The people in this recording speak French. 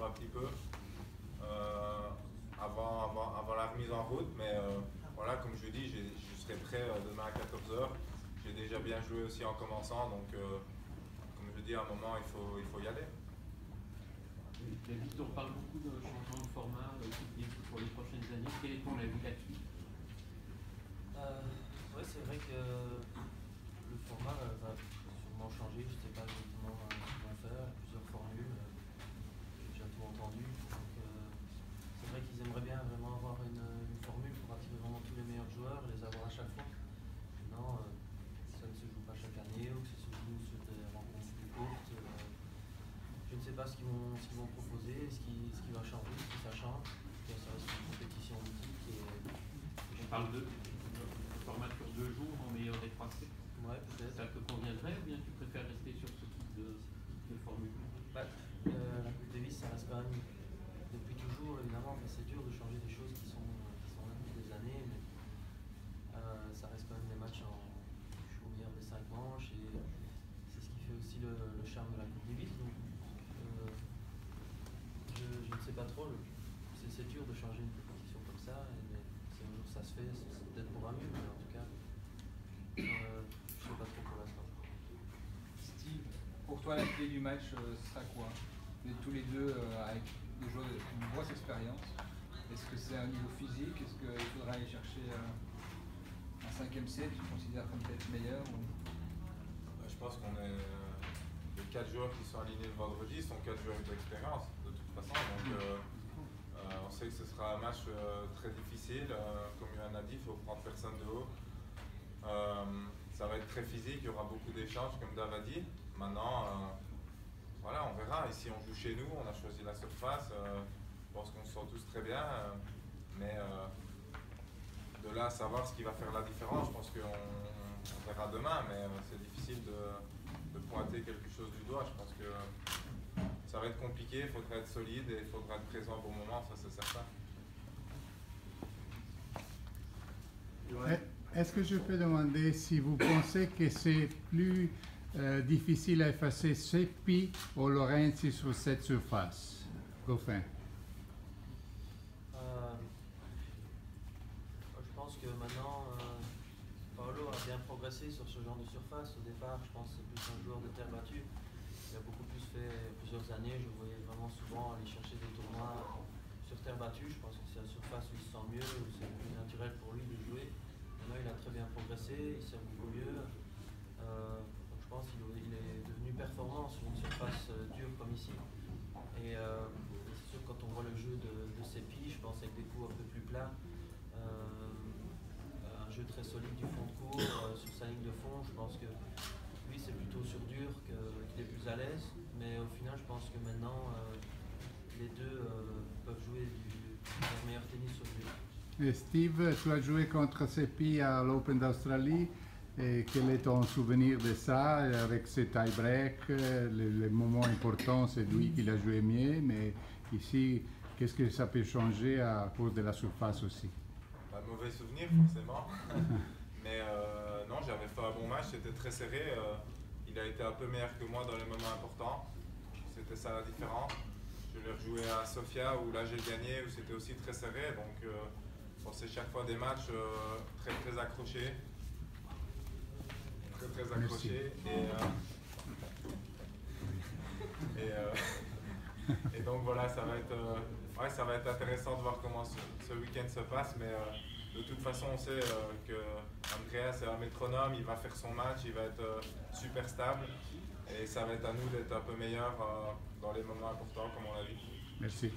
un petit peu avant la remise en route. Mais voilà, comme je vous dis, je serai prêt demain à 14 h. J'ai déjà bien joué aussi en commençant, donc comme je dis, à un moment, il faut y aller. David, on parle beaucoup de changement de format pour les prochaines années. Quel est ton avis là-dessus? Oui, c'est vrai que le format va sûrement changer. Je ne sais pas exactement ce qu'ils vont faire. Plusieurs formules. J'ai déjà tout entendu. Donc, c'est vrai qu'ils aimeraient bien vraiment avoir une formule pour attirer vraiment tous les meilleurs joueurs, les avoir à chaque fois. Maintenant, ça ne se joue pas chaque année ou que ça se joue sur des rencontres plus courtes. Je ne sais pas ce qu'ils vont proposer, ce qui va changer, si ça change. Ça reste une compétition mythique. On parle de format sur 2 jours en meilleur des Français. Ouais, peut-être. Ça te conviendrait ou bien tu préfères rester sur ce type de formule? La Coupe Davis, ça reste quand même, depuis toujours évidemment, mais c'est dur de changer des choses qui sont là depuis des années. Mais, ça reste quand même des matchs au meilleur des 5 manches et c'est ce qui fait aussi le charme de la Coupe Davis. Donc, je ne sais pas trop, c'est dur de changer une compétition comme ça. Mais si un jour ça se fait, c'est peut-être pour un mieux, mais en tout cas, je ne sais pas trop pour l'instant. Steve, pour toi, la clé du match, sera quoi? Vous êtes tous les deux avec des joueurs d'une grosse expérience. Est-ce que c'est un niveau physique? Est-ce qu'il faudra aller chercher un 5e set, tu considères comme peut-être meilleur ou... Je pense qu'on est les 4 joueurs qui sont alignés le vendredi sont 4 joueurs d'expérience de toute façon. Donc on sait que ce sera un match très difficile. Comme Yoann a dit, il faut prendre personne de haut. Ça va être très physique, il y aura beaucoup d'échanges comme Dave a dit. Maintenant, voilà, on verra. Ici on joue chez nous, on a choisi la surface. Je pense qu'on se sent tous très bien. Mais de là à savoir ce qui va faire la différence, je pense qu'on verra demain. Mais c'est difficile de pointer quelque chose du doigt. Je pense que ça va être compliqué, il faudra être solide et il faudra être présent au bon moment, ça c'est certain. Est-ce que je peux demander si vous pensez que c'est plus difficile à effacer Seppi ou Lorenzi sur cette surface? Goffin. Je pense que maintenant, Paolo a bien progressé sur ce genre de surface. Au départ, je pense que c'est plus un joueur de terre battue. Il a beaucoup plus fait plusieurs années. Je le voyais vraiment souvent aller chercher des tournois sur terre battue. Je pense que c'est la surface où il se sent mieux, où c'est plus naturel pour lui de jouer. Maintenant, il a très bien progressé, il sert beaucoup mieux. Donc je pense qu'il est devenu performant sur une surface dure comme ici. Et c'est sûr, quand on voit le jeu de Seppi, je pense avec des coups un peu plus plats, un jeu très solide du fond de court, sur sa ligne de fond, je pense que lui c'est plutôt sur dur qu'il est plus à l'aise. Mais au final, je pense que maintenant, les deux peuvent jouer du meilleur tennis sur dur. Et Steve, tu as joué contre Seppi à l'Open d'Australie. Et quel est ton souvenir de ça, avec ce tie-break? Les moments importants, c'est lui qui l'a joué mieux, mais ici, qu'est-ce que ça peut changer à cause de la surface aussi? Pas de mauvais souvenir, forcément. Mais non, j'avais fait un bon match, c'était très serré. Il a été un peu meilleur que moi dans les moments importants. C'était ça la différence. Je l'ai rejoué à Sofia, où là j'ai gagné, où c'était aussi très serré. Donc, c'est chaque fois des matchs très accrochés. Très accroché et donc voilà, ça va être intéressant de voir comment ce week-end se passe, mais de toute façon on sait que Andreas est un métronome, il va faire son match, il va être super stable et ça va être à nous d'être un peu meilleurs dans les moments importants comme on l'a vu. Merci.